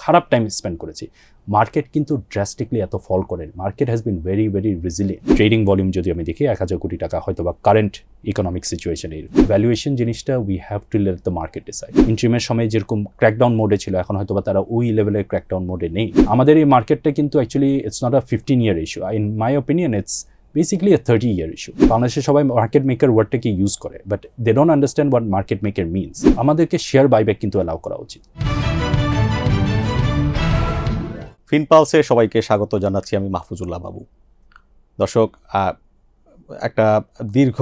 খারাপ time spend করেছি। Market কিন্তু ড্রাস্টিকলি এত ফল করে। Market has been very very resilient. Trading volume যদি আমি দেখি 1,000 কোটি টাকা হয়তো বা কারেন্ট ইকোনমিক সিচুয়েশনের ভ্যালুয়েশন জিনিসটা we have to let the market decide. ইন্ট্রিমের সময় যেরকম ক্র্যাকডাউন মোডে ছিল, এখন হয়তো বা তারা ওই লেভেলের ক্র্যাকডাউন মোডে নেই। আমাদের এই মার্কেটটা কিন্তু actually it's not a 15-year issue. In my opinion it's basically a 30-year issue. বাংলাদেশে সবাই মার্কেট মেকার ওয়ার্ডটাকে ইউজ করে, but they don't understand what market maker means. আমাদেরকে শেয়ার বাইব্যাক কিন্তু অ্যালাউ করা উচিত। ফিনপালসে সবাইকে স্বাগত জানাচ্ছি, আমি মাহফুজুল্লাহ বাবু। দর্শক, একটা দীর্ঘ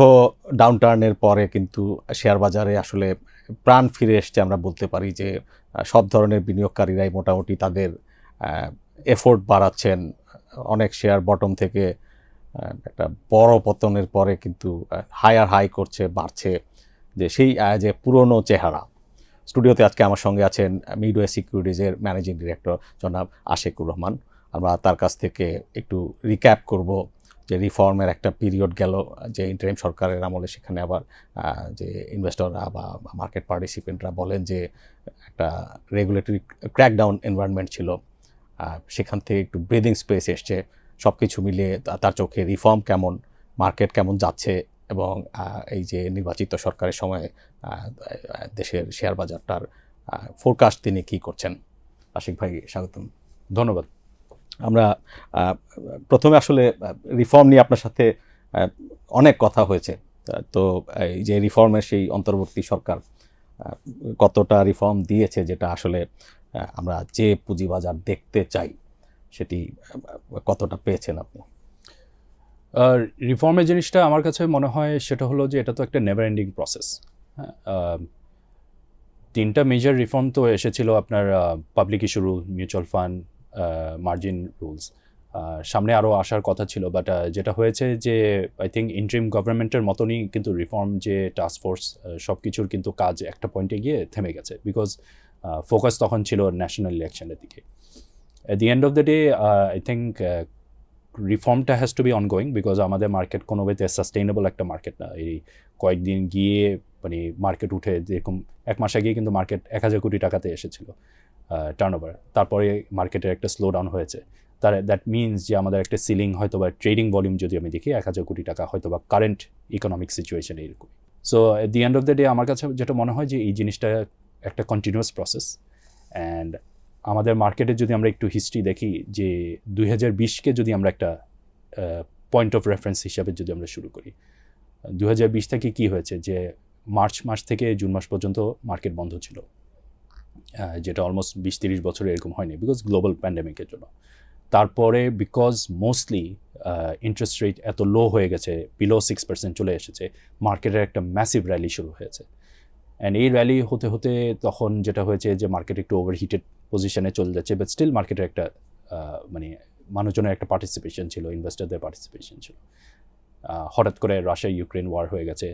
ডাউনটার্নের পরে কিন্তু শেয়ার বাজারে আসলে প্রাণ ফিরে এসছে। আমরা বলতে পারি যে সব ধরনের বিনিয়োগকারীরাই মোটামুটি তাদের এফোর্ট বাড়াচ্ছেন। অনেক শেয়ার বটম থেকে একটা বড় পতনের পরে কিন্তু হায়ার হাই করছে, বাড়ছে, যে সেই যে পুরনো চেহারা। স্টুডিওতে আজকে আমার সঙ্গে আছেন মিডওয়ে সিকিউরিটিজের ম্যানেজিং ডিরেক্টর জনাব আশিকুর রহমান। আমরা তার কাছ থেকে একটু রিক্যাপ করব যে রিফর্মের একটা পিরিয়ড গেল যে ইন্টারিম সরকারের আমলে, সেখানে আবার যে ইনভেস্টররা বা মার্কেট পার্টিসিপেন্টরা বলেন যে একটা রেগুলেটরি ক্র্যাকডাউন এনভায়রনমেন্ট ছিল, সেখান থেকে একটু ব্রিদিং স্পেস এসছে। সব কিছু মিলিয়ে তার চোখে রিফর্ম কেমন, মার্কেট কেমন যাচ্ছে, এবং এই যে নির্বাচিত সরকারের সময় দেশের শেয়ার বাজারটার ফোরকাস্ট তিনি কী করছেন। আশিক ভাই, স্বাগতম। ধন্যবাদ। আমরা প্রথমে আসলে রিফর্ম নিয়ে আপনার সাথে অনেক কথা হয়েছে। তো এই যে রিফর্মের সেই অন্তর্বর্তী সরকার কতটা রিফর্ম দিয়েছে, যেটা আসলে আমরা যে পুঁজিবাজার দেখতে চাই সেটি কতটা পেয়েছেন আপনি? রিফর্মের জিনিসটা আমার কাছে মনে হয় সেটা হলো যে এটা তো একটা নেভার এন্ডিং প্রসেস। হ্যাঁ, 3টা মেজর রিফর্ম তো এসেছিল আপনার public issue rule, mutual fund, margin rules. সামনে আরও আসার কথা ছিল, বাট যেটা হয়েছে যে আই থিঙ্ক ইন্টারিম গভর্নমেন্টের মতনই কিন্তু রিফর্ম যে টাস্কফোর্স সব কিছুর কিন্তু কাজ একটা পয়েন্টে গিয়ে থেমে গেছে, বিকজ ফোকাস তখন ছিল ন্যাশনাল ইলেকশনের দিকে। At the end of the day I think রিফর্মটা has to be ongoing, because আমাদের মার্কেট কোনো ওয়েতে সাস্টেইনেবল একটা মার্কেট না। এই কয়েকদিন গিয়ে মানে মার্কেট উঠে, যেরকম 1 মাস আগে কিন্তু মার্কেট 1,000 কোটি টাকাতে এসেছিল টার্নওভার, তারপরে মার্কেটের একটা স্লো ডাউন হয়েছে। দ্যাট মিনস যে আমাদের একটা সিলিং হয়তো বা ট্রেডিং ভলিউম যদি আমি দেখি 1,000 কোটি টাকা হয়তো বা কারেন্ট ইকোনমিক সিচুয়েশন এরকম। So at the end of the day আমার কাছে যেটা মনে হয় যে এই জিনিসটা একটা কন্টিনিউয়াস প্রসেস। অ্যান্ড আমাদের মার্কেটে যদি আমরা একটু হিস্ট্রি দেখি, যে 2020কে যদি আমরা একটা পয়েন্ট অফ রেফারেন্স হিসাবে যদি আমরা শুরু করি, 2020 থেকে কি হয়েছে যে মার্চ মাস থেকে জুন মাস পর্যন্ত মার্কেট বন্ধ ছিল, যেটা অলমোস্ট 20-30 বছরে এরকম হয়নি, বিকজ গ্লোবাল প্যান্ডেমিকের জন্য। তারপরে বিকজ মোস্টলি ইন্টারেস্ট রেট এত লো হয়ে গেছে, বিলো 6% চলে এসেছে, মার্কেটের একটা ম্যাসিভ র্যালি শুরু হয়েছে। অ্যান্ড এই র্যালি হতে হতে তখন যেটা হয়েছে যে মার্কেট একটু ওভারহিটেড পজিশনে চলে যাচ্ছে, বাট স্টিল মার্কেটের একটা মানে মানুষজনের একটা পার্টিসিপেশন ছিল, ইনভেস্টারদের পার্টিসিপেশন ছিল। হঠাৎ করে রাশিয়া ইউক্রেন ওয়ার হয়ে গেছে,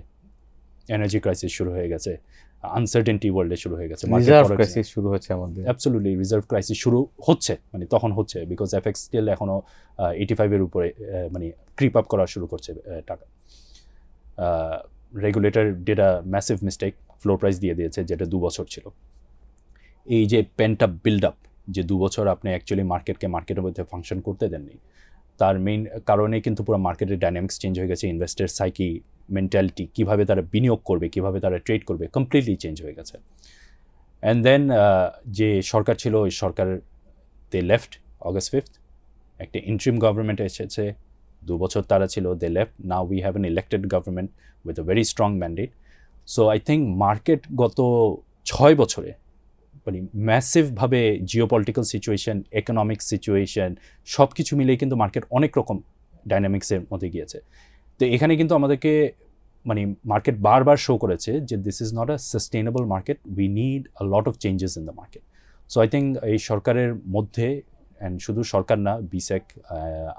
এনার্জি ক্রাইসিস শুরু হয়ে গেছে, আনসার্টেনটি ওয়ার্ল্ডে শুরু হয়ে গেছে, রিজার্ভ ক্রাইসিস শুরু হচ্ছে আমাদের। অ্যাবসলিউটলি রিজার্ভ ক্রাইসিস শুরু হচ্ছে, মানে তখন হচ্ছে, বিকজ এফএক্স স্টিল এখনও 85-এর উপরে মানে ক্রিপ আপ করা শুরু করছে টাকা। Regulator did a massive mistake, floor price দিয়ে দিয়েছে, যেটা 2 বছর ছিল। এই যে পেন্ট আপ বিল্ড আপ, যে 2 বছর আপনি অ্যাকচুয়ালি মার্কেটের মধ্যে ফাংশন করতে দেননি, তার মেইন কারণে কিন্তু পুরো মার্কেটের ডাইনামিক্স চেঞ্জ হয়ে গেছে। ইনভেস্টার সাইকি, মেন্টালিটি, কীভাবে তারা বিনিয়োগ করবে, কীভাবে তারা ট্রেড করবে, কমপ্লিটলি চেঞ্জ হয়ে গেছে। অ্যান্ড দেন যে সরকার ছিল, ওই সরকার দে লেফট August 5th, একটা ইন্টারিম গভর্নমেন্ট এসেছে, 2 বছর তারা ছিল, they left. Now we have an elected government with a very strong mandate. So I think market গত 6 বছরে মানে ম্যাসিভভাবে জিওপলিটিক্যাল সিচুয়েশন, ইকোনমিক সিচুয়েশন, সব কিছু মিলিয়ে কিন্তু মার্কেট অনেক রকম ডাইনামিক্সের মধ্যে গিয়েছে। তো এখানে কিন্তু আমাদেরকে মানে মার্কেট বারবার শো করেছে যে this is not a sustainable market, we need a lot of changes in the market. So I think এই সরকারের মধ্যে, অ্যান্ড শুধু সরকার না, বিসেক,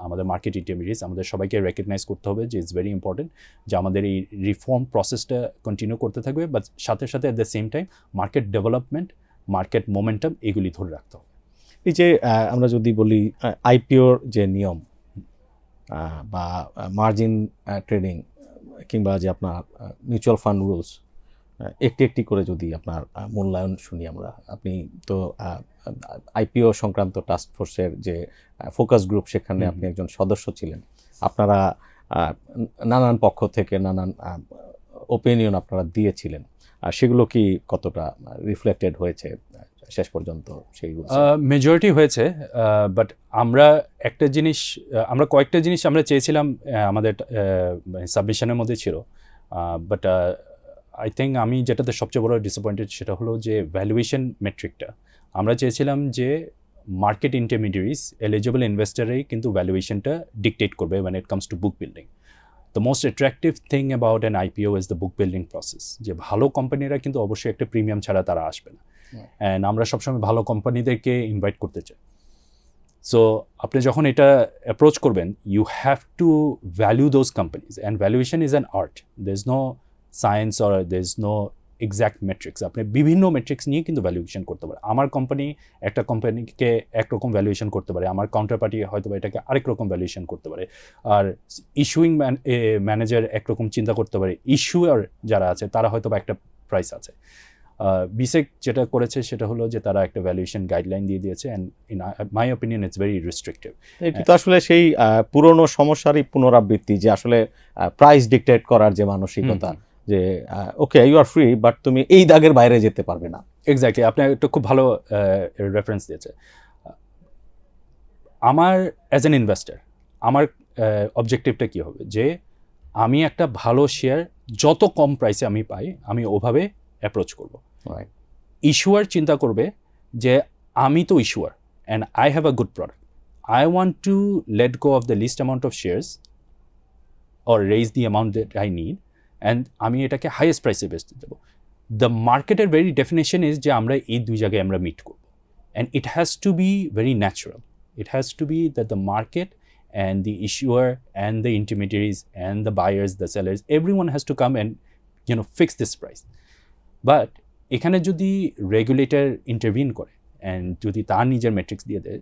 আমাদের মার্কেট ইন্টারমিডিয়েটস, আমাদের সবাইকে রেকগনাইজ করতে হবে যে ইটস ভেরি ইম্পর্টেন্ট যে আমাদের এই রিফর্ম প্রসেসটা কন্টিনিউ করতে থাকবে, বাট সাথে সাথে at the same time market development, market momentum এগুলি ধরে রাখতে হবে। এই যে আমরা যদি বলি আইপিওর যে নিয়ম বা মার্জিন ট্রেডিং, কিংবা যে আপনার মিউচুয়াল ফান্ড রুলস, একটি একটি করে যদি আপনার মূল্যায়ন শুনি আমরা। আপনি তো আইপিও সংক্রান্ত টাস্ক ফোর্সের যে ফোকাস গ্রুপ, সেখানে আপনি একজন সদস্য ছিলেন। আপনারা নানান পক্ষ থেকে নানান ওপিনিয়ন আপনারা দিয়েছিলেন, আর সেগুলো কি কতটা রিফ্লেক্টেড হয়েছে শেষ পর্যন্ত সেই মেজরিটি হয়েছে, বাট আমরা একটা জিনিস আমরা কয়েকটা জিনিস আমরা চেয়েছিলাম আমাদের সাবমিশনের মধ্যে ছিল, বাট আই থিঙ্ক আমি যেটাতে সবচেয়ে বড় ডিসঅ্যাপয়েন্টেড সেটা হলো যে ভ্যালুয়েশন মেট্রিকটা। আমরা চেয়েছিলাম যে মার্কেট ইন্টারমিডিয়ারিজ এলিজিবল ইনভেস্টারেই কিন্তু ভ্যালুয়েশনটা ডিকটেট করবে when it comes to book building. The most attractive thing about an IPO is the book building process. যে ভালো কোম্পানিরা কিন্তু অবশ্যই একটা প্রিমিয়াম ছাড়া তারা আসবে না, অ্যান্ড আমরা সবসময় ভালো কোম্পানিদেরকে ইনভাইট করতে চাই। সো আপনি যখন এটা অ্যাপ্রোচ করবেন, you have to value those companies, and valuation is an art. There is no science or there is no exact metrics. আপনি বিভিন্ন মেট্রিক্স নিয়ে কিন্তু ভ্যালুয়েশন করতে পারে। আমার কোম্পানি একটা কোম্পানিকে একরকম ভ্যালুয়েশন করতে পারে, আমার কাউন্টার পার্টি হয়তো এটাকে আরেক রকম ভ্যালুয়েশন করতে পারে, আর ইস্যুইং ম্যানেজার একরকম চিন্তা করতে পারে, ইস্যুয়ার যারা আছে তারা হয়তো বা একটা প্রাইস আছে। বিসেক যেটা করেছে সেটা হলো যে তারা একটা ভ্যালুয়েশন গাইডলাইন দিয়ে দিয়েছে, and in my opinion it's very restrictive. এটি তো আসলে সেই পুরনো সমস্যারই পুনরাবৃত্তি, যে আসলে প্রাইস ডিকটেট করার যে মানসিকতা, যে okay you are free but তুমি এই দাগের বাইরে যেতে পারবে না। এক্স্যাক্টলি, আপনি একটা খুব ভালো রেফারেন্স দিয়েছে। আমার অ্যাজ অ্যান ইনভেস্টার আমার অবজেক্টিভটা কী হবে, যে আমি একটা ভালো শেয়ার যত কম প্রাইসে আমি পাই আমি ওভাবে অ্যাপ্রোচ করব। ইস্যুয়ার চিন্তা করবে যে আমি তো issuer and I have a good product, I want to let go of the least amount of shares or raise the amount that I need, and আমি এটাকে হাইয়েস্ট প্রাইসে বেচতে দেবো। দ্য মার্কেটের ভেরি ডেফিনেশন ইজ যে আমরা এই দুই জায়গায় আমরা মিট করবো, and it has to be very natural. It has to be that the market and the issuer and the intermediaries and the buyers, the sellers, everyone has to come and fix this price. But এখানে যদি regulator intervene করে and যদি তার নিজের matrix দিয়ে দেয়,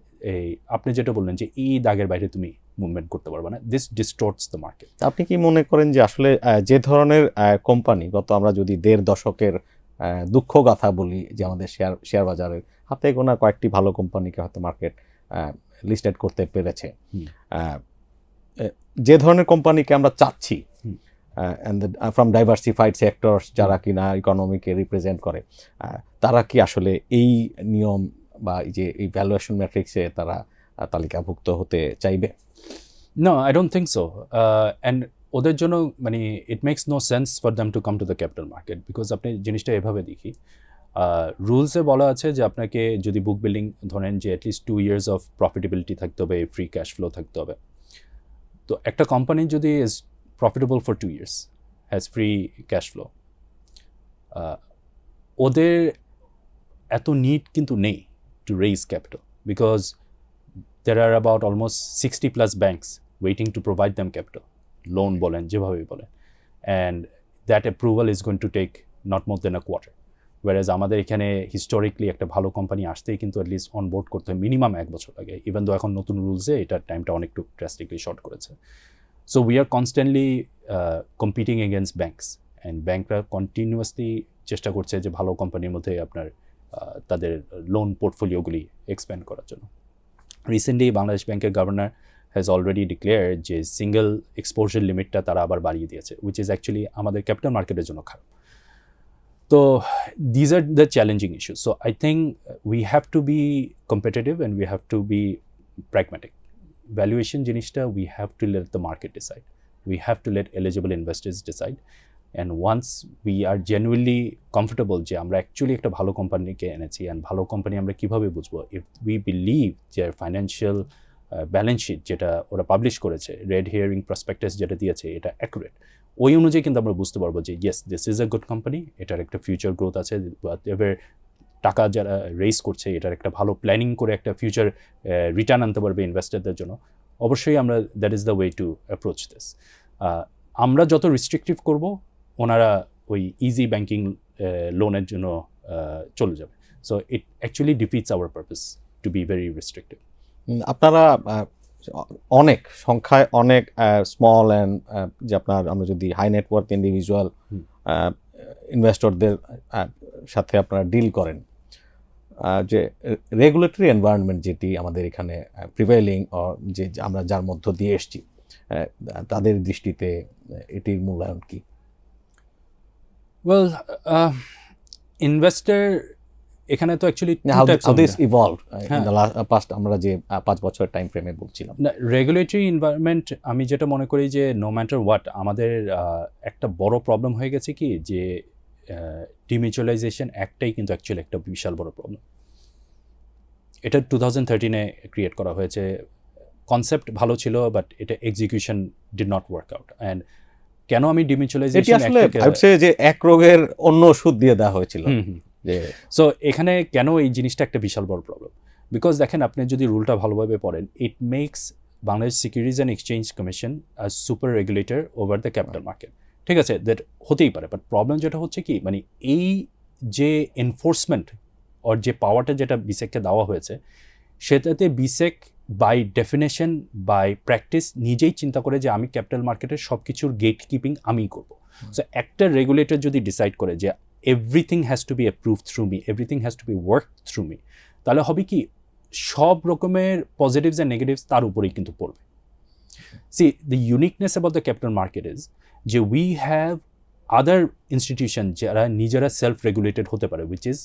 আপনি যেটা বললেন যে এই দাগের বাইরে তুমি মুভমেন্ট করতে পারবে না, দিস ডিস্টর্টস দ্য মার্কেট। আপনি কি মনে করেন যে আসলে যে ধরনের কোম্পানি গত আমরা যদি 1.5 দশকের দুঃখ গাথা বলি, যে আমাদের শেয়ার বাজারের হাতে গোনা কয়েকটি ভালো কোম্পানিকে হয়তো মার্কেট লিস্টেড করতে পেরেছে, যে ধরনের কোম্পানিকে আমরা চাচ্ছি ফ্রম ডাইভার্সিফাইড সেক্টরস, যারা কিনা ইকোনমিকে রিপ্রেজেন্ট করে, তারা কি আসলে এই নিয়ম বা এই ভ্যালুয়েশন ম্যাট্রিক্সে তারা তালিকাভুক্ত হতে চাইবে? No, I don't think so. And ওদের জন্য মানে it makes no sense for them to come to the capital market, because আপনি জিনিসটা এভাবে দেখি, রুলসে বলা আছে যে আপনাকে যদি বুক বিল্ডিং ধরেন যে অ্যাটলিস্ট 2 years অফ প্রফিটেবিলিটি থাকতে হবে, ফ্রি ক্যাশ ফ্লো থাকতে হবে। তো একটা কোম্পানি যদি is profitable for 2 years, has free cash flow, ওদের এত নিড কিন্তু নেই two raise capital, because there are about almost 60+ banks waiting to provide them capital, loan বলেন যেভাবেই বলেন, and that approval is going to take not more than a quarter. Whereas আমাদের এখানে হিস্টোরিকলি একটা ভালো কোম্পানি আসতেই কিন্তু অ্যাটলিস্ট অনবোর্ড করতে হয় মিনিমাম 1 বছর লাগে, ইভেন দো এখন নতুন রুলসে এটার টাইমটা অনেকটু ড্রাস্টিকলি শর্ট করেছে। So we are constantly competing against banks, and ব্যাঙ্করা কন্টিনিউয়াসলি চেষ্টা করছে যে ভালো কোম্পানির মধ্যে আপনার তাদের লোন পোর্টফোলিওগুলি এক্সপ্যান্ড করার জন্য। রিসেন্টলি বাংলাদেশ ব্যাংকের গভর্নর হ্যাজ অলরেডি ডিক্লেয়ার যে সিঙ্গেল এক্সপোজার লিমিটটা তারা আবার বাড়িয়ে দিয়েছে, উইচ ইজ অ্যাকচুয়ালি আমাদের ক্যাপিটাল মার্কেটের জন্য খারাপ। তো these are the challenging issues. So I think we have to be competitive and we have to be pragmatic. Valuation জিনিসটা we have to let the market decide, we have to let eligible investors decide, and once we are genuinely comfortable যে আমরা actually একটা ভালো কোম্পানিকে এনেছি, and ভালো company আমরা কীভাবে বুঝবো, ইফ উই বিলিভ যে ফাইন্যান্সিয়াল ব্যালেন্স শিট যেটা ওরা পাবলিশ করেছে, রেড হিয়ারিং প্রসপেক্টাস যেটা দিয়েছে, এটা অ্যাকুরেট, ওই অনুযায়ী কিন্তু আমরা বুঝতে পারবো যে yes this is a good company, এটার একটা ফিউচার গ্রোথ আছে, এবার টাকা যারা রেইজ করছে এটার একটা ভালো প্ল্যানিং করে একটা ফিউচার রিটার্ন আনতে পারবে ইনভেস্টারদের জন্য। অবশ্যই আমরা that is the way to approach this. আমরা যত রিস্ট্রিকটিভ করব ওনারা ওই ইজি ব্যাঙ্কিং লোনের জন্য চলে যাবে। So it actually defeats our purpose to be very restrictive. আপনারা অনেক সংখ্যায় অনেক স্মল অ্যান্ড যে আপনার আমরা যদি হাই নেটওয়ার্থ ইন্ডিভিজুয়াল ইনভেস্টরদের সাথে আপনারা ডিল করেন, যে রেগুলেটরি এনভায়রনমেন্ট যেটি আমাদের এখানে প্রিভেইলিং যে আমরা যার মধ্য দিয়ে এসেছি, তাদের দৃষ্টিতে এটির মূল্যায়ন কি? ওয়েল, ইনভেস্টর এখানে তো actually how this evolved in the past, আমরা যে 5 বছর টাইম ফ্রেমে বলছিলাম। রেগুলেটরি এনভায়রনমেন্ট আমি যেটা মনে করি যে নো ম্যাটার হোয়াট আমাদের একটা বড় প্রবলেম হয়ে গেছে কি যে ডিমিউচুয়ালাইজেশন একটাই কিন্তু অ্যাকচুয়ালি একটা বিশাল বড় প্রবলেম। এটা 2013-এ ক্রিয়েট করা হয়েছে, কনসেপ্ট ভালো ছিল বাট এটা execution did not work out. And কেন আমি ডিমিউচুয়ালাইজেশন যে এক রোগের অন্য ওষুধ দিয়ে দেওয়া হয়েছিল, সো এখানে কেন এই জিনিসটা একটা বিশাল বড় প্রবলেম, বিকজ দেখেন আপনি যদি রুলটা ভালোভাবে পড়েন, it makes Bangladesh securities and exchange commission a super regulator over the capital market. ঠিক আছে, দ্যাট হতেই পারে, বাট প্রবলেম যেটা হচ্ছে কি মানে এই যে এনফোর্সমেন্ট ওর যে পাওয়ারটা যেটা বিসেককে দেওয়া হয়েছে, সেটাতে BSEC by definition by practice নিজেই চিন্তা করে যে আমি ক্যাপিটাল মার্কেটের সব কিছুর গেট কিপিং আমিই করবো। সো একটা রেগুলেটর যদি ডিসাইড করে যে everything has to be approved through me, everything has to be work through me, তাহলে হবে কি সব রকমের পজিটিভস অ্যান্ড নেগেটিভস তার উপরেই কিন্তু পড়বে। C the uniqueness about the capital market is যে উই হ্যাভ আদার ইনস্টিটিউশন যারা নিজেরা সেলফ রেগুলেটেড হতে পারে, which is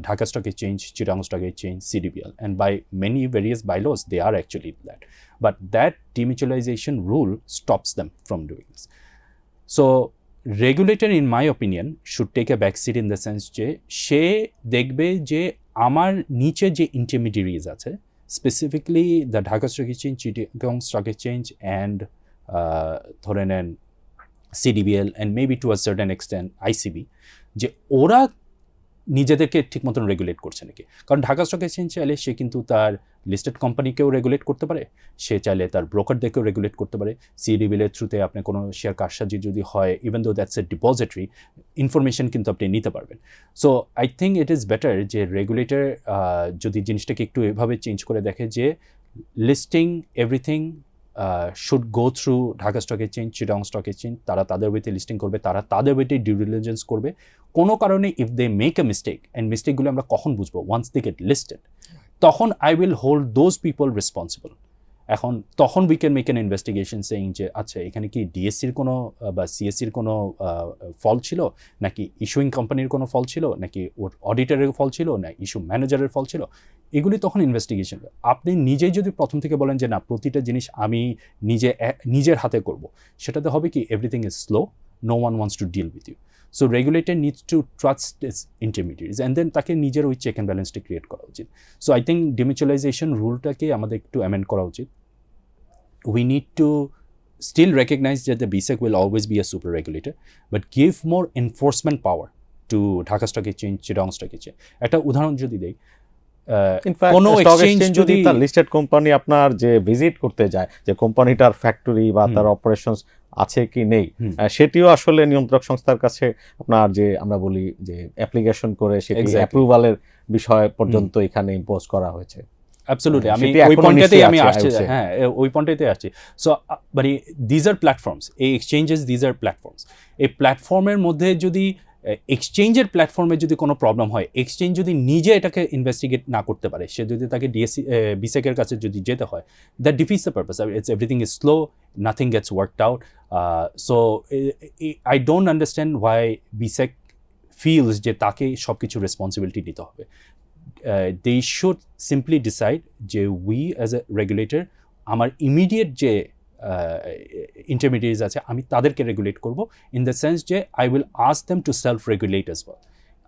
Dhaka Stock Exchange, Chittagong Stock Exchange, CDBL, and by many various bylaws they are actually that. But that demutualization rule stops them from doing this. So regulator in my opinion should take a backseat in the sense যে সে দেখবে যে আমার নিচে যে intermediaries আছে, specifically the Dhaka stock exchange, Chittagong stock exchange and ধরে নেন CDBL and maybe to a certain extent ICB, যে ওরা নিজেদেরকে ঠিক মতন রেগুলেট করছে নাকি। কারণ ঢাকা স্টক এক্সচেঞ্জ চাইলে সে কিন্তু তার লিস্টেড কোম্পানিকেও রেগুলেট করতে পারে, সে চাইলে তার ব্রোকারদেরকেও রেগুলেট করতে পারে। CDBL-এর থ্রুতে আপনি কোনো শেয়ার কারসাজি যদি হয়, even though that's a depository information কিন্তু আপনি নিতে পারবেন। So I think it is better যে রেগুলেটর যদি জিনিসটাকে একটু এভাবে চেঞ্জ করে দেখে যে listing everything should go through Dhaka stock exchange, Chittagong stock exchange, তারা তাদের ওয়েতে লিস্টিং করবে, তারা তাদের ওয়েতে ডিউ ডিলিজেন্স করবে। কোনো কারণে if they make a mistake, and মিস্টেকগুলো আমরা কখন বুঝবো, ওয়ান্স দে গেট লিস্টেড, তখন I will hold those people responsible. এখন তখন we can make an investigation saying যে আচ্ছা এখানে কি ডিএসসির কোনো বা সিএসসির কোনো ফল ছিল, নাকি ইস্যুইং কোম্পানির কোনো ফল ছিল, নাকি ওর অডিটারের ফল ছিল, না ইস্যু ম্যানেজারের ফল ছিল, এগুলি তখন ইনভেস্টিগেশন। আপনি নিজেই যদি প্রথম থেকে বলেন যে না প্রতিটা জিনিস আমি নিজের হাতে করব, সেটাতে হবে কি everything is slow, no one wants to deal with you. So regulator needs to trust its intermediaries and then তাকে নিজের ওই চেক অ্যান্ড ব্যালেন্সটা ক্রিয়েট করা উচিত। সো আই থিঙ্ক ডিমিউচুয়ালাইজেশন রুলটাকে আমাদের একটু অ্যামেন্ড করা উচিত। We need to still recognize that the BSEC will always be a super regulator, but give more enforcement power to Dhaka Stock Exchange, Chittagong Stock Exchange. একটা উদাহরণ যদি দেই, কোনো এক্সচেঞ্জ যদি তার লিস্টেড কোম্পানি আপনার যে ভিজিট করতে যায়, যে কোম্পানিটার ফ্যাক্টরি বা তার অপারেশনস আছে কি নেই, সেটিও আসলে নিয়ন্ত্রক সংস্থার কাছে আপনার যে আমরা বলি যে অ্যাপ্লিকেশন করে সেটি অ্যাপ্রুভালের বিষয় পর্যন্ত এখানে ইম্পোজ করা হয়েছে। অ্যাবসলিউটলি, আমি ওই পয়েন্টটাতেই আমি আসছি, হ্যাঁ ওই পয়েন্টটাতে আসছি। সো মানে দিজ আর প্ল্যাটফর্মস, এই এক্সচেঞ্জেস দিজ আর প্ল্যাটফর্মস, এই প্ল্যাটফর্মের মধ্যে যদি এক্সচেঞ্জের প্ল্যাটফর্মে যদি কোনো প্রবলেম হয়, এক্সচেঞ্জ যদি নিজে এটাকে ইনভেস্টিগেট না করতে পারে, সে যদি তাকে বিসেকের কাছে যদি যেতে হয়, that defeats the purpose. It's everything is slow, nothing gets worked out. So I don't understand why BSEC feels যে তাকে সব কিছু রেসপন্সিবিলিটি নিতে হবে। They should simply decide যে we as a regulator আমার ইমিডিয়েট যে ইন্টারমিডিয়েটস আছে আমি তাদেরকে রেগুলেট করব, ইন দ্য সেন্স যে I will ask them to self regulate as well.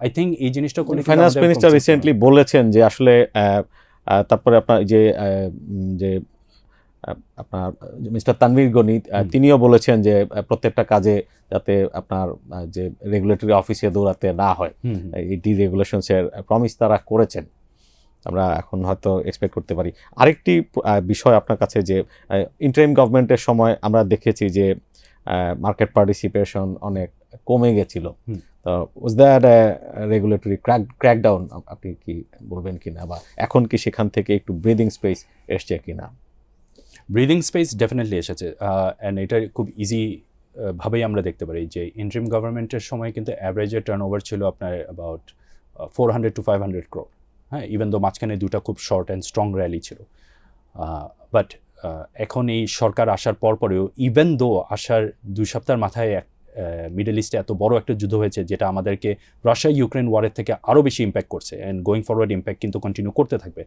I think এই জিনিসটা করলে ফাইন্যান্স মিনিস্টার রিসেন্টলি বলেছেন যে আসলে তারপরে আপনার যে আপনার মিস্টার তানভীর গনি তিনিও বলেছেন যে প্রত্যেকটা কাজে যাতে আপনার যে রেগুলেটরি অফিসে দৌড়াতে না হয়, এই ডিরেগুলেশনসের প্রমিস তারা করেছেন, আমরা এখন হয়তো এক্সপেক্ট করতে পারি। আরেকটি বিষয় আপনার কাছে যে ইন্টারিম গভর্নমেন্টের সময় আমরা দেখেছি যে মার্কেট পার্টিসিপেশন অনেক কমে গেছিল, তো ওয়াজ দ্যাট রেগুলেটরি ক্র্যাকডাউন, আপনি কি বলবেন কিনা, বা এখন কি সেখান থেকে একটু ব্রিদিং স্পেস এসছে কিনা? ব্রিদিং স্পেস ডেফিনেটলি এসেছে, অ্যান্ড এটা খুব ইজি ভাবেই আমরা দেখতে পারি যে ইন্টারিম গভর্নমেন্টের সময় কিন্তু অ্যাভারেজে টার্নওভার ছিল আপনার অ্যাবাউট 400 to 500 crore, হ্যাঁ, ইভেন দো মাঝখানে দুটা খুব শর্ট অ্যান্ড স্ট্রং র্যালি ছিল। বাট এখন এই সরকার আসার পরেও ইভেন দো আসার 2 সপ্তাহের মাথায় মিডল ইস্টে এত বড় একটা যুদ্ধ হয়েছে যেটা আমাদেরকে রাশিয়া ইউক্রেন ওয়ারের থেকে আরও বেশি ইম্প্যাক্ট করছে, অ্যান্ড গোয়িং ফরওয়ার্ড ইম্প্যাক্ট কিন্তু কন্টিনিউ করতে থাকবে।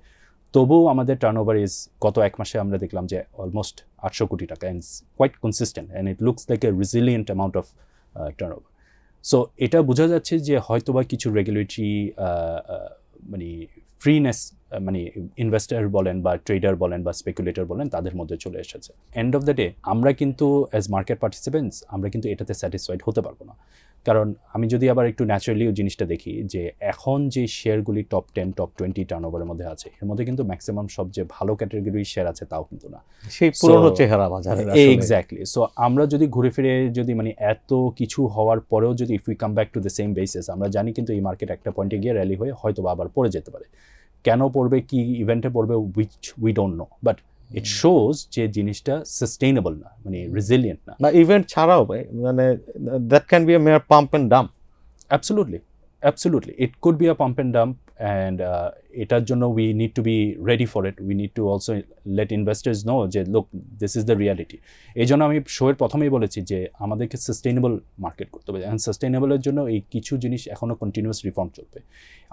তবুও আমাদের টার্নওভার ইজ গত 1 মাসে আমরা দেখলাম যে অলমোস্ট 800 কোটি টাকা, and quite consistent, and it looks like a resilient amount of turnover. So এটা বোঝা যাচ্ছে যে হয়তোবা কিছু রেগুলেটরি মানে ফ্রিনেস, মানে ইনভেস্টার বলেন বা ট্রেডার বলেন বা স্পেকুলেটর বলেন, তাদের মধ্যে চলে এসেছে। এন্ড অফ দ্য ডে আমরা কিন্তু অ্যাজ মার্কেট পার্টিসিপেন্টস আমরা কিন্তু এটাতে স্যাটিসফাইড হতে পারবো না, কারণ আমি যদি আবার একটু ন্যাচারালিও জিনিসটা দেখি যে এখন যে শেয়ারগুলি টপ 10 টপ 20 টার্নওভারের মধ্যে আছে, এর মধ্যে কিন্তু ম্যাক্সিমাম সবচেয়ে ভালো ক্যাটাগরির শেয়ার আছে তাও কিন্তু না, সেই পুরনো চেহারা বাজারে। এক্স্যাক্টলি। সো আমরা যদি ঘুরে ফিরে যদি মানে এত কিছু হওয়ার পরেও যদি if we come back to the same basis, আমরা জানি কিন্তু এই মার্কেট একটা পয়েন্টে গিয়ে র্যালি হয়ে হয়তো আবার পড়ে যেতে পারে। কেন পড়বে, কি ইভেন্টে পড়বে, which we don't know, but it shows যে জিনিসটা সাস্টেইনেবল না, মানে রেজিলিয়েন্ট না। না ইভেন্ট ছাড়াও মানে that can be a mere pump and dump. Absolutely, it could be a pump and dump, and এটার জন্য we need to be ready for it. We need to also let investors know যে look, this is the reality. এই জন্য আমি শোয়ের প্রথমেই বলেছি যে আমাদেরকে সাস্টেইনেবল মার্কেট করতে হবে, অ্যান্ড সাস্টেইনেবলের জন্য এই কিছু জিনিস এখনও কন্টিনিউয়াস রিফর্ম চলবে।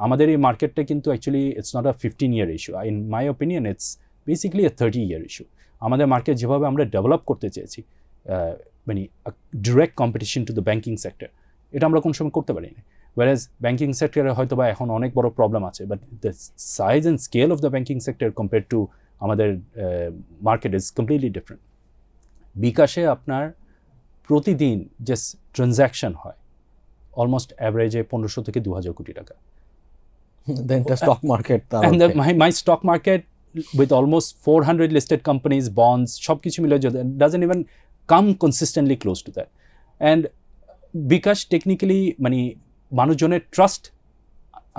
আমাদের এই মার্কেটটা কিন্তু actually it's not a 15-year issue, in my opinion it's basically a 30-year issue. আমাদের মার্কেট যেভাবে আমরা ডেভেলপ করতে চেয়েছি, মানে direct competition to the banking sector, এটা আমরা কোন সময় করতে পারিনি। Whereas ব্যাঙ্কিং সেক্টরে হয়তো বা এখন অনেক বড় প্রবলেম আছে, but the size and scale of the banking sector compare to আমাদের মার্কেট ইজ কমপ্লিটলি ডিফারেন্ট। বিকাশে আপনার প্রতিদিন যে ট্রানজ্যাকশন হয় অলমোস্ট অ্যাভারেজে 1500 থেকে 2000 কোটি টাকা। Then stock market, And my stock market with almost 400 listed companies, bonds, সব কিছু মিলে doesn't even come consistently close to that. And bKash technically মানে মানুষজনের ট্রাস্ট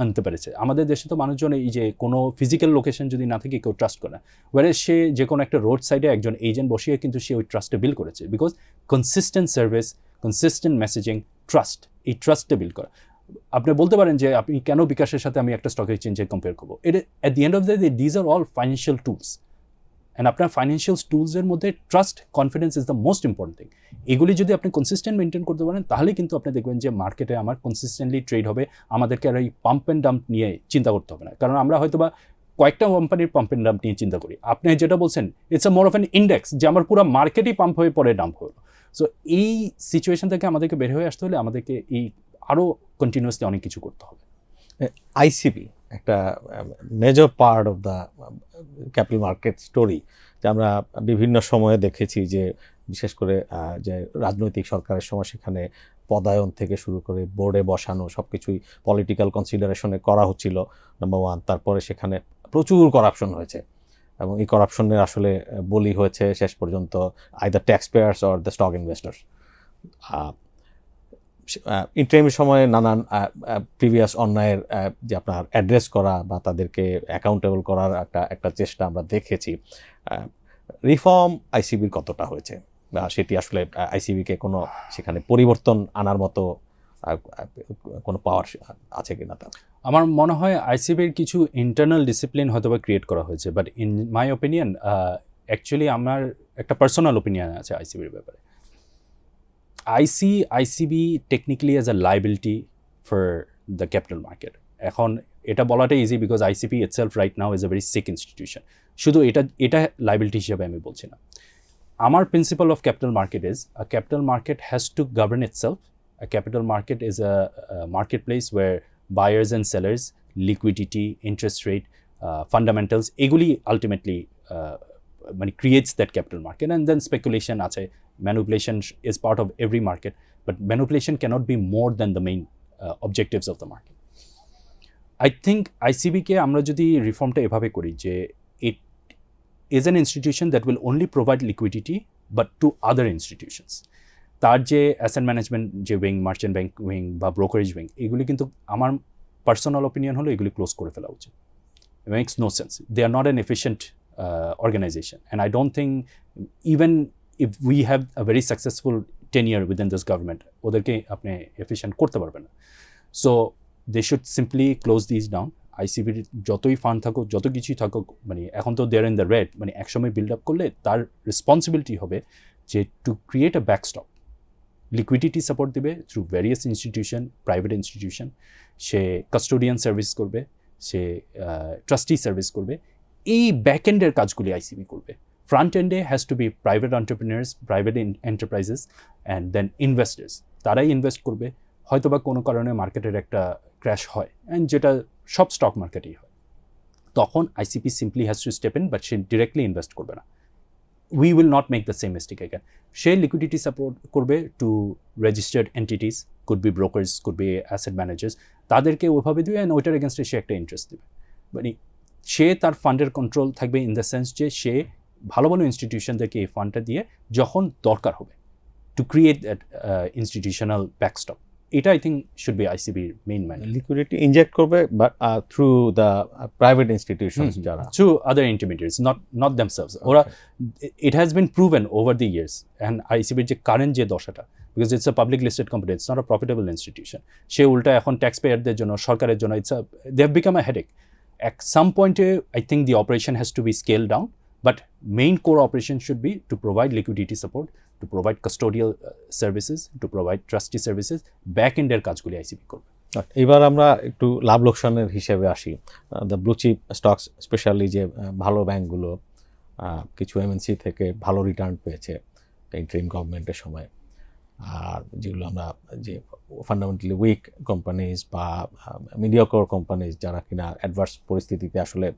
আনতে পেরেছে। আমাদের দেশে তো মানুষজন এই যে কোনো ফিজিক্যাল লোকেশন যদি না থাকে কেউ ট্রাস্ট করে না, ওয়ারেজ সে যে কোনো একটা রোড সাইডে একজন এজেন্ট বসিয়ে কিন্তু সে ওই ট্রাস্টে বিল করেছে, because consistent service, consistent messaging, trust, এই ট্রাস্টে বিল করা। আপনি বলতে পারেন যে আপনি কেন বিকাশের সাথে আমি একটা স্টক এক্সচেঞ্জে কম্পেয়ার করবো, এটা at the end of the day these are all financial tools, and আপনার ফাইন্যান্সিয়াল টুলসের মধ্যে trust, confidence is the most important thing. এগুলি যদি আপনি কনসিস্টেন্ট মেনটেন করতে পারেন, তাহলে কিন্তু আপনি দেখবেন যে মার্কেটে আমার কনসিস্টেন্টলি ট্রেড হবে, আমাদেরকে আর এই পাম্প অ্যান্ড ডাম্প নিয়ে চিন্তা করতে হবে না। কারণ আমরা হয়তো বা কয়েকটা কোম্পানির পাম্প অ্যান্ড ডাম্প নিয়ে চিন্তা করি, আপনি যেটা বলছেন it's a more of an index, যে আমার পুরো মার্কেটই পাম্প হয়ে পরে ডাম্প হলো। সো এই সিচুয়েশন থেকে আমাদেরকে বের হয়ে আসতে হলে আমাদেরকে এই আরও কন্টিনিউয়াসলি অনেক কিছু করতে হবে। আইসিবি একটা major part of the capital market story, যে আমরা বিভিন্ন সময়ে দেখেছি যে বিশেষ করে যে রাজনৈতিক সরকারের সময় সেখানে পদায়ন থেকে শুরু করে বোর্ডে বসানো সব কিছুই পলিটিক্যাল কনসিডারেশনে করা হচ্ছিল, নাম্বার ওয়ান। তারপরে সেখানে প্রচুর করাপশন হয়েছে, এবং এই করাপশনের আসলে বলি হয়েছে শেষ পর্যন্ত either tax payers or the stock investors. ইন্টারিমের সময়ে নানান প্রিভিয়াস অন্যায়ের যে আপনার অ্যাড্রেস করা বা তাদেরকে অ্যাকাউন্টেবল করার একটা চেষ্টা আমরা দেখেছি। রিফর্ম আইসিবির কতটা হয়েছে, বা সেটি আসলে আইসিবিকে কোনো সেখানে পরিবর্তন আনার মতো কোনো পাওয়ার আছে কিনা? তা আমার মনে হয় আইসিবির কিছু ইন্টারনাল ডিসিপ্লিন হয়তো বা ক্রিয়েট করা হয়েছে, but in my opinion actually আমার একটা পার্সোনাল ওপিনিয়ন আছে আইসিবির ব্যাপারে। I see ICB technically as a liability for the capital market. এখন এটা বলাটা easy because ICB itself right now is a very sick institution. শুধু এটা লাইবিলিটি হিসেবে আমি বলছি না। আমার principal of capital market is a capital market has to govern itself. A capital market is a marketplace where buyers and sellers, liquidity, interest rate, fundamentals, এগুলি ultimately মানে creates that capital market, and then speculation আছে, manipulation is part of every market, but manipulation cannot be more than the main objectives of the market. I think ICB কে আমরা যদি রিফর্মটা এভাবে করি যে it is an institution that will only provide liquidity but to other institutions, তার যে asset management যে wing, merchant bank wing বা brokerage wing, এগুলি কিন্তু আমার পার্সোনাল ওপিনিয়ন হলো এগুলি ক্লোজ করে ফেলা উচিত। It makes no sense. They are not an efficient organization, and I don't think even if we have a very successful tenure within this government ওদেরকে আপনি efficient করতে পারবেন না so they should simply close this down আইসিবির যতই fund থাকুক যত কিছুই থাকুক মানে এখন তো দেয়ার ইন দ্য রেড মানে একসময় বিল্ড আপ করলে তার রেসপন্সিবিলিটি হবে যে to create a backstop liquidity support দিবে through various institution private institution সে কাস্টোডিয়ান সার্ভিস করবে সে ট্রাস্টি সার্ভিস করবে এই ব্যাক এন্ডের কাজগুলি আইসিবি করবে ফ্রন্ট এন্ডে has to be private entrepreneurs private enterprises and then investors তারাই ইনভেস্ট করবে হয়তোবা কোনো কারণে মার্কেটের একটা ক্র্যাশ হয় অ্যান্ড যেটা সব স্টক মার্কেটেই হয় তখন ICP simply has to step in but say directly invest করবে না we will not make the same mistake again. She liquidity support করবে to registered entities, could be brokers, could be asset managers. তাদেরকে ওইভাবে দিবে and ওইটার এগেনস্টে সে একটা interest দেবে মানে সে তার ফান্ডের কন্ট্রোল থাকবে ইন দ্য সেন্স যে সে ভালো ভালো ইনস্টিটিউশনদেরকে এই ফান্ডটা দিয়ে যখন দরকার হবে to create that institutional backstop এটা আই থিঙ্ক শুড বি আইসিবির মেইন ম্যান লিকুইডিটি ইনজেক্ট করবে but through the private institutions যারা through other intermediates not themselves ওরা it has been proven over the years and আইসিবির যে current যে দশাটা because it's a public listed company it's not a profitable institution সে উল্টা এখন ট্যাক্স পেয়ারদের জন্য সরকারের জন্য it's they have become a headache at some point I think the operation has to be scaled down but main core operation should be to provide liquidity support to provide custodial services to provide trustee services back end এর কাজগুলি ICB করবে এবার আমরা একটু লাভ লোকসানের হিসেবে আসি the blue chip stocks specially যে ভালো ব্যাংকগুলো কিছু এমএনসি থেকে ভালো রিটার্ন পেয়েছে ইন্টারিম গভর্নমেন্টের সময় আর যেগুলো আমরা যে ফান্ডামেন্টালি উইক কোম্পানিজ বা মিডিয়াকর কোম্পানিজ যারা কিনা অ্যাডভার্স পরিস্থিতিতে আসলে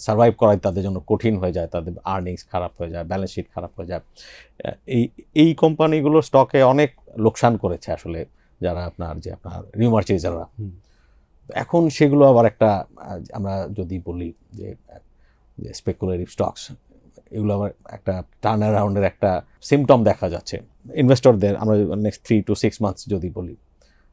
সার্ভাইভ করাই তাদের জন্য কঠিন হয়ে যায় তাদের আর্নিংস খারাপ হয়ে যায় ব্যালেন্স শিট খারাপ হয়ে যায় এই কোম্পানিগুলোর স্টকে অনেক লোকসান করেছে আসলে যারা আপনার রিমার্চেজাররা এখন সেগুলো আবার একটা আমরা যদি বলি যে স্পেকুলেটিভ স্টকস এগুলো আবার একটা টার্ন অ্যারাউন্ডের একটা সিমটম দেখা যাচ্ছে ইনভেস্টরদের আমরা নেক্সট 3 to 6 মান্থস যদি বলি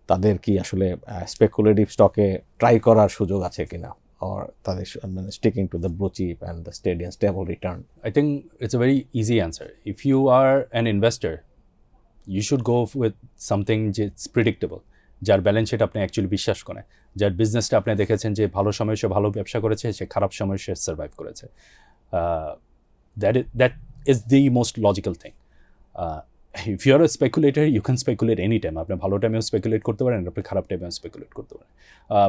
তাদের কি আসলে স্পেকুলেটিভ স্টকে ট্রাই করার সুযোগ আছে কিনা or তাদের মানে sticking to the blue chip and the steady and stable return I think it's a very easy answer if you are an investor you should go with something that's predictable যার balance sheet আপনি actually বিশ্বাস করেন যার বিজনেসটা আপনি দেখেছেন যে ভালো সময় সে ভালো ব্যবসা করেছে সে খারাপ সময় সে সার্ভাইভ করেছে that is the most logical thing if you are a speculator you can speculate anytime আপনি ভালো টাইমেও স্পেকুলেট করতে পারেন আপনি খারাপ টাইমেও স্পেকুলেট করতে পারেন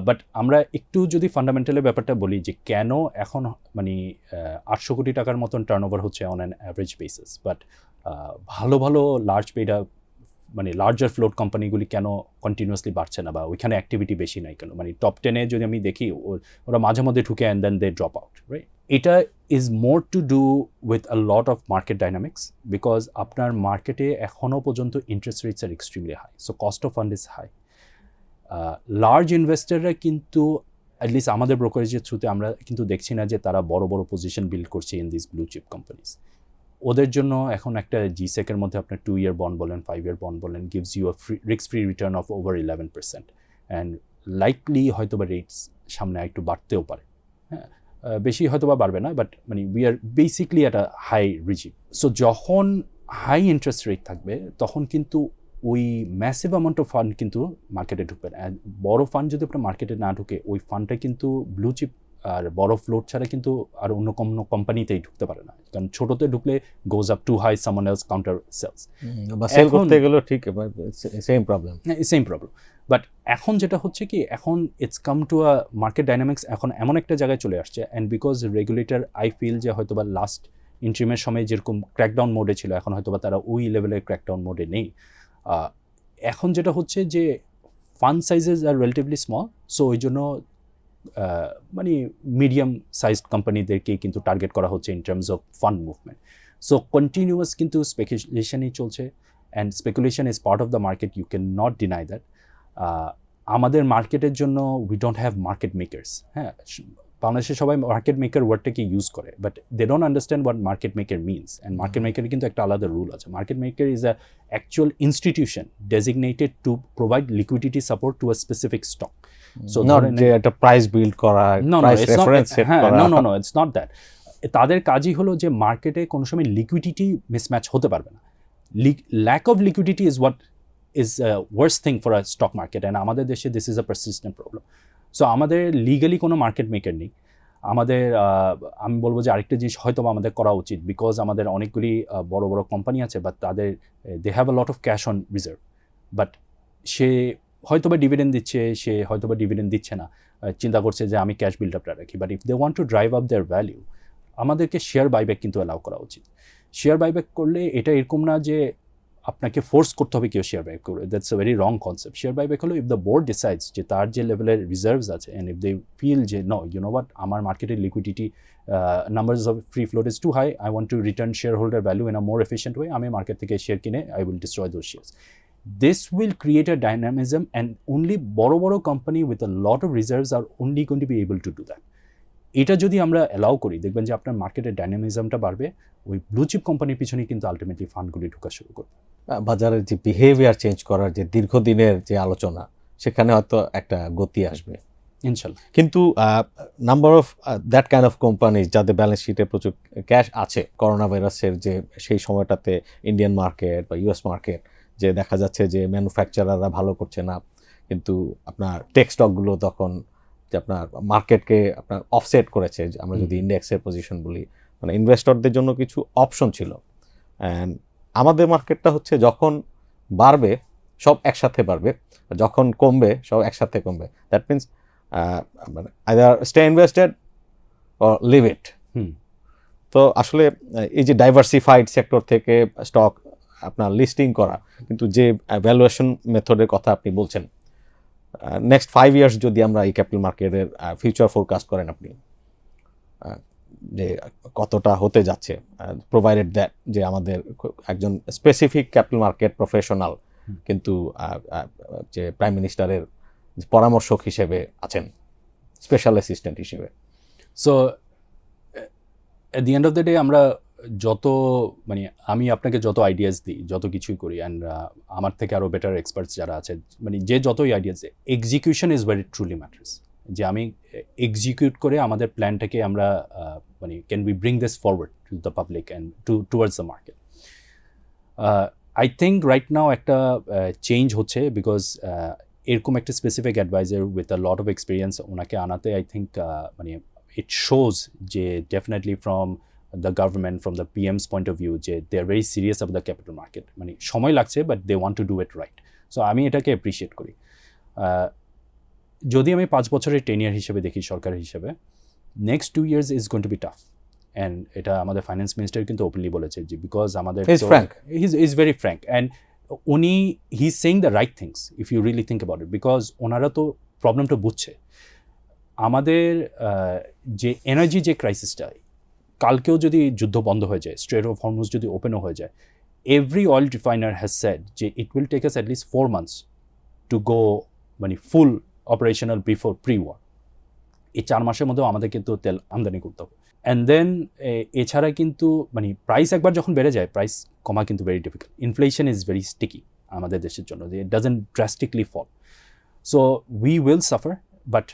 বাট আমরা একটু যদি ফান্ডামেন্টালের ব্যাপারটা বলি যে কেন এখন মানে 800 কোটি টাকার মতন টার্নওভার হচ্ছে on an average basis but ভালো ভালো লার্জ পেইডা মানে লার্জার ফ্লোট কোম্পানিগুলি কেন কন্টিনিউয়াসলি বাড়ছে না বা ওইখানে অ্যাক্টিভিটি বেশি নাই কেন মানে টপ 10-এ যদি আমি দেখি ওরা মাঝে মধ্যে ঢুকে and then they drop out right এটা is more to do with a lot of market dynamics because আপনার মার্কেটে এখনও পর্যন্ত ইন্টারেস্ট রেটস আর extremely high so cost of fund is high large ইনভেস্টাররা কিন্তু অ্যাটলিস্ট আমাদের ব্রোকারেজের থ্রুতে আমরা কিন্তু দেখছি না যে তারা বড় বড় পজিশন বিল্ড করছে in this blue chip companies ওদের জন্য এখন একটা জিসেকের মধ্যে আপনার 2-year বন্ড বলেন 5-year বন্ড বলেন gives you a risk free return of over 11% and likely হয়তো বা রেটস সামনে একটু বাড়তেও পারে হ্যাঁ বেশি হয়তো বা বাড়বে না বাট মানে উই আর বেসিকলি একটা হাই রিজিম সো যখন হাই ইন্টারেস্ট রেট থাকবে তখন কিন্তু ওই ম্যাসিভ অ্যামাউন্ট অফ ফান্ড কিন্তু মার্কেটে ঢুকবে না বড় ফান্ড যদি আপনার মার্কেটে না ঢুকে ওই ফান্ডটা কিন্তু ব্লু চিপ আর বড় ফ্লোট ছাড়া কিন্তু আর অন্য কোনো কোম্পানিতেই ঢুকতে পারে না কারণ ছোটতে ঢুকলে goes up to high someone else counter sells বা সেল করতে গেলে ঠিক সেম প্রবলেম বাট এখন যেটা হচ্ছে কি এখন it's come to a market dynamics এখন এমন একটা জায়গায় চলে আসছে and because regulator I feel যে হয়তো বা লাস্ট ইন্ট্রিমের সময় যেরকম ক্র্যাকডাউন মোডে ছিল এখন হয়তো বা তারা ওই লেভেলের ক্র্যাকডাউন মোডে নেই এখন যেটা হচ্ছে যে ফান্ড সাইজেস আর রিলেটিভলি স্মল সো ওই জন্য মানে মিডিয়াম সাইজড কোম্পানিদেরকেই কিন্তু টার্গেট করা হচ্ছে in terms of fund movement so continuous কিন্তু স্পেকুলেশনই চলছে and speculation is part of the market you can not deny that আমাদের মার্কেটের জন্য we don't have market makers হ্যাঁ বাংলাদেশে সবাই মার্কেট মেকার ওয়ার্ডটাকে ইউজ করে but they don't understand what market maker means and market মেকারের কিন্তু একটা আলাদা রুল আছে market maker is a actual institution designated to provide liquidity support to a specific stock so not যে একটা price build করা price reference set করা no it's not that তাদের কাজই হলো যে মার্কেটে কোনো সময় লিকুইডিটি মিসম্যাচ হতে পারবে না lack of liquidity is what is a worst thing for a stock market, and আমাদের দেশে this is a persistent problem. So আমাদের লিগালি কোনো মার্কেট মেকার নেই। আমাদের আমি বলবো যে আরেকটা জিনিস হয়তো আমাদের করা উচিত, বিকজ আমাদের অনেকগুলি বড় বড় কোম্পানি আছে, বাট তাদের they have a lot of cash on reserve, but সে হয়তো বা ডিভিডেন্ড দিচ্ছে, সে হয়তো বা ডিভিডেন্ড দিচ্ছে না, চিন্তা করছে যে আমি ক্যাশ বিল্ড আপটা রাখি। But if they want to drive up their value, আমাদেরকে শেয়ার বাইব্যাক কিন্তু অ্যালাউ করা উচিত। শেয়ার বাইব্যাক করলে এটা এরকম না যে আপনাকে ফোর্স করতে হবে কেউ শেয়ার বাইব্যাক করবে, that's a very wrong concept. Share buyback হলো ইফ দ্য বোর্ড ডিসাইডস যে তার যে লেভেলের রিজার্ভস আছে, অ্যান্ড ইফ দে ফিল যে নো ইউ নো হোয়াট, আমার মার্কেটের liquidity numbers of free float is too high, I want to return shareholder value in a more efficient way, আমি market থেকে শেয়ার কিনে I will destroy those shares. This will create a dynamism, and only বড় বড় company with a lot of reserves are only going to be able to do that. এটা যদি আমরা allow করি, দেখবেন যে আপনার মার্কেটের ডাইনামিজমটা বাড়বে, ওই ব্লু চিপ কোম্পানির পিছনে কিন্তু আলটিমেটলি ফান্ডগুলি ঢোকা শুরু করবে। বাজারের যে বিহেভিয়ার চেঞ্জ করার যে দীর্ঘদিনের যে আলোচনা, সেখানে হয়তো একটা গতি আসবে ইনশাল্লাহ। কিন্তু number of that kind of company যাদের ব্যালেন্স শিটে প্রচুর ক্যাশ আছে, করোনা ভাইরাসের যে সেই সময়টাতে ইন্ডিয়ান মার্কেট বা ইউএস মার্কেট যে দেখা যাচ্ছে যে ম্যানুফ্যাকচারাররা ভালো করছে না, কিন্তু আপনার টেক স্টকগুলো তখন যে আপনার মার্কেটকে আপনার অফসেট করেছে, আমরা যদি ইন্ডেক্সের পজিশন বলি, মানে ইনভেস্টরদের জন্য কিছু অপশন ছিল। অ্যান্ড আমাদের মার্কেটটা হচ্ছে যখন বাড়বে সব একসাথে বাড়বে, যখন কমবে সব একসাথে কমবে। দ্যাট মিনস মানে either stay invested or leave it. তো আসলে এই যে ডাইভার্সিফাইড সেক্টর থেকে স্টক আপনার লিস্টিং করা, কিন্তু যে ভ্যালুয়েশন মেথডের কথা আপনি বলছেন, নেক্সট 5 ইয়ার্স যদি আমরা এই ক্যাপিটাল মার্কেটের ফিউচার ফোরকাস্ট করেন আপনি, যে কতটা হতে যাচ্ছে, প্রোভাইডেড দ্যাট যে আমাদের একজন স্পেসিফিক ক্যাপিটাল মার্কেট প্রফেশনাল কিন্তু যে প্রাইম মিনিস্টারের পরামর্শক হিসেবে আছেন, স্পেশাল অ্যাসিস্ট্যান্ট হিসেবে। So at the end of the day আমরা যত মানে আমি আপনাকে যত আইডিয়াস দিই, যত কিছুই করি, অ্যান্ড আমার থেকে আরও বেটার এক্সপার্টস যারা আছে, মানে যে যতই আইডিয়াস দেয়, execution is very truly matters. যে আমি এক্সিকিউট করে আমাদের প্ল্যানটাকে আমরা মানে can we bring this forward to the public and towards the market. I think right now একটা চেঞ্জ হচ্ছে, বিকজ এরকম একটা specific adviser with a lot of experience ওনাকে আনাতে আই থিঙ্ক মানে ইট শোজ যে definitely from the government, from the PM's point of view, যে they are very serious about the capital market. মানে সময় লাগছে, but they want to do it right. So আমি এটাকে অ্যাপ্রিসিয়েট করি। যদি আমি 5 বছরের টেনিয়ার হিসেবে দেখি সরকার হিসেবে, next 2 years is going to be tough. And এটা আমাদের ফাইন্যান্স মিনিস্টার কিন্তু ওপেনলি বলেছে যে বিকজ আমাদের he's very frank and উনি he is saying the right things if you really think about it, because ওনারা তো প্রবলেমটা বুঝছে। আমাদের যে এনার্জি যে ক্রাইসিসটা, কালকেও যদি যুদ্ধ বন্ধ হয়ে যায়, স্ট্রেট অফ হরমুজ যদি ওপেনও হয়ে যায়, every oil refiner has said যে it will take us at least 4 months to go মানে full operational before pre war. এই 4 মাসের মধ্যেও আমাদের কিন্তু তেল আমদানি করতে হবে। অ্যান্ড দেন এছাড়া কিন্তু মানে প্রাইস একবার যখন বেড়ে যায়, প্রাইস কমা কিন্তু very difficult. Inflation is very sticky আমাদের দেশের জন্য, যে it doesn't drastically fall. So we will suffer, but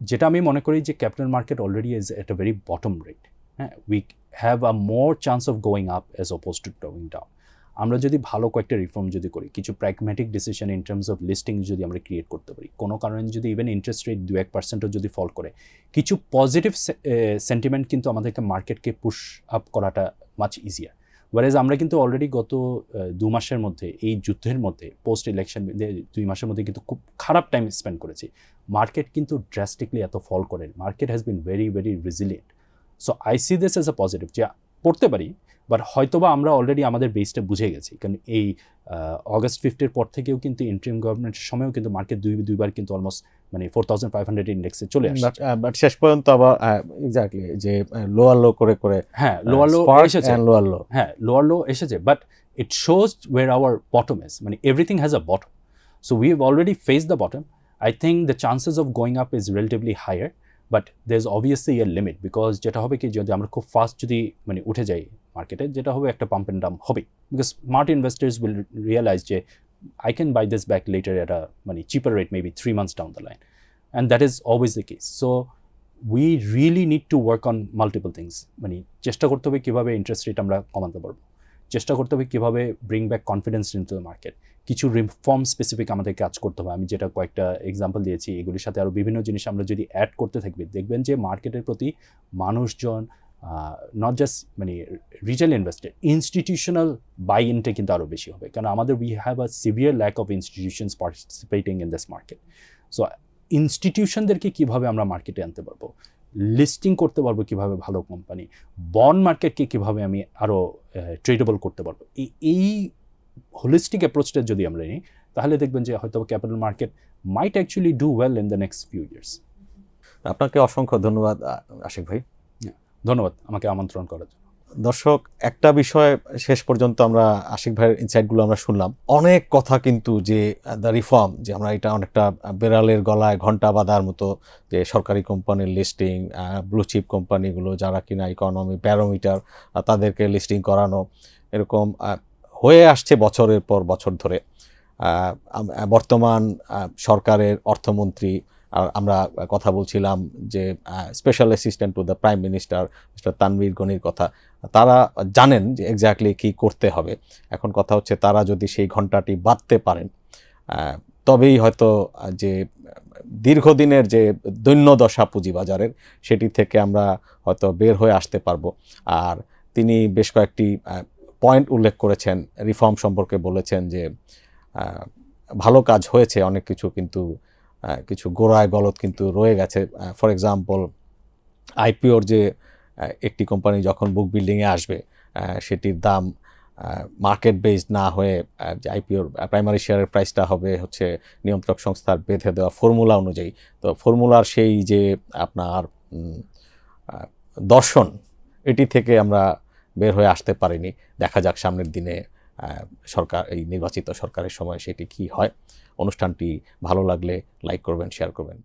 যেটা আমি মনে করি যে capital market already is at a very bottom rate. হ্যাঁ, we have a more chance of going up as oppose to going down. আমরা যদি ভালো কয়েকটা রিফর্ম যদি করি, কিছু pragmatic decision in terms of listing যদি আমরা ক্রিয়েট করতে পারি, কোনো কারণে যদি ইভেন ইন্টারেস্ট রেট 2-1%ও যদি ফল করে, কিছু পজিটিভ সেন্টিমেন্ট কিন্তু আমাদেরকে মার্কেটকে পুশ আপ করাটা মাচ ইজিয়ার। ওয়ারেজ আমরা কিন্তু অলরেডি গত 2 মাসের মধ্যে, এই যুদ্ধের মধ্যে, পোস্ট ইলেকশন 2 মাসের মধ্যে কিন্তু খুব খারাপ টাইম স্পেন্ড করেছি। মার্কেট কিন্তু ড্রাস্টিকলি এত ফল করে, market has been very very resilient. So I C this as a positive, যে পড়তে পারি, বাট হয়তোবা আমরা অলরেডি আমাদের বেসটা বুঝে গেছি। কারণ এই অগস্ট 5 পর থেকেও কিন্তু ইন্টারিম গভর্নমেন্টের সময়ও কিন্তু মার্কেট দুইবার কিন্তু অলমোস্ট মানে 4500 ইন্ডেক্সে চলে আসছে। বাট শেষ পর্যন্ত আবার এক্স্যাক্টলি যে লোয়ার লো করে করে, হ্যাঁ লোয়ার লো এসেছে, হ্যাঁ লোয়ার লো এসেছে, but it shows where our bottom is, মানে everything has a bottom. So we have already face the bottom. I think the chances of going up is relatively higher, but there is obviously a limit, because যেটা হবে কি, যদি আমরা খুব fast যদি মানে উঠে যাই মার্কেটে, যেটা হবে একটা পাম্প অ্যান্ড ডাম্প হবে, because smart investors will realise যে I can buy this back later at a cheaper rate, maybe 3 months down the line. And that is always the case. So we really need to work on multiple things. চেষ্টা করতে হবে কীভাবে interest rate আমরা কমাতে পারবো, চেষ্টা করতে হবে কীভাবে bring back confidence into the market. কিছু রিফর্ম স্পেসিফিক আমাদের কাজ করতে হবে। আমি যেটা কয়েকটা এক্সাম্পল দিয়েছি, এগুলির সাথে আরও বিভিন্ন জিনিস আমরা যদি অ্যাড করতে থাকবি, দেখবেন যে মার্কেটের প্রতি মানুষজন নট জাস্ট মানে রিটেল ইনভেস্টর, ইনস্টিটিউশনাল বাই ইনটা কিন্তু আরও বেশি হবে, কারণ আমাদের we have a severe lack of institutions participating in this market. So ইনস্টিটিউশনদেরকে কীভাবে আমরা মার্কেটে আনতে পারবো, লিস্টিং করতে পারবো কীভাবে ভালো কোম্পানি, বন্ড মার্কেটকে কীভাবে আমি আরও ট্রেডেবল করতে পারবো, এই হোলিস্টিক অ্যাপ্রোচটা যদি আমরা নিই, তাহলে দেখবেন যে হয়তো capital market might actually do well in the next few years. আপনাকে অসংখ্য ধন্যবাদ আশিক ভাই। ধন্যবাদ আমাকে আমন্ত্রণ করার জন্য। দর্শক, একটা বিষয় শেষ পর্যন্ত আমরা আশিক ভাইয়ের ইনসাইটগুলো আমরা শুনলাম, অনেক কথা কিন্তু যে দ্য রিফর্ম, যে আমরা এটা অনেকটা বেড়ালের গলায় ঘন্টা বাঁধার মতো, যে সরকারি কোম্পানির লিস্টিং, ব্লু চিপ কোম্পানিগুলো যারা কিনা ইকোনমি ব্যারোমিটার, তাদেরকে লিস্টিং করানো, এরকম হয়ে আসছে বছরের পর বছর ধরে। বর্তমান সরকারের অর্থমন্ত্রী, আর আমরা কথা বলছিলাম যে special assistant to the prime minister mister Tanvir গনির কথা, তারা জানেন যে এক্স্যাক্টলি কী করতে হবে। এখন কথা হচ্ছে তারা যদি সেই ঘন্টাটি বাঁধতে পারেন, তবেই হয়তো যে দীর্ঘদিনের যে দৈন্যদশা পুঁজিবাজারের, সেটি থেকে আমরা হয়তো বের হয়ে আসতে পারবো। আর তিনি বেশ কয়েকটি পয়েন্ট উল্লেখ করেছেন, রিফর্ম সম্পর্কে বলেছেন যে ভালো কাজ হয়েছে অনেক কিছু, কিন্তু কিছু গোড়ায় গলদ কিন্তু রয়ে গেছে। ফর এক্সাম্পল, আইপিওর যে একটি কোম্পানি যখন বুক বিল্ডিংয়ে আসবে, সেটির দাম মার্কেট বেসড না হয়ে যে আইপিওর প্রাইমারি শেয়ারের প্রাইসটা হবে হচ্ছে নিয়ন্ত্রক সংস্থার বেঁধে দেওয়া ফর্মুলা অনুযায়ী। তো ফর্মুলার সেই যে আপনার দর্শন, এটি থেকে আমরা বের হয়ে আসতে পারিনি। দেখা যাক সামনের দিনে সরকার, এই নির্বাচিত সরকারের সময় সেটি কি হয়। অনুষ্ঠানটি ভালো লাগলে লাইক করবেন, শেয়ার করবেন।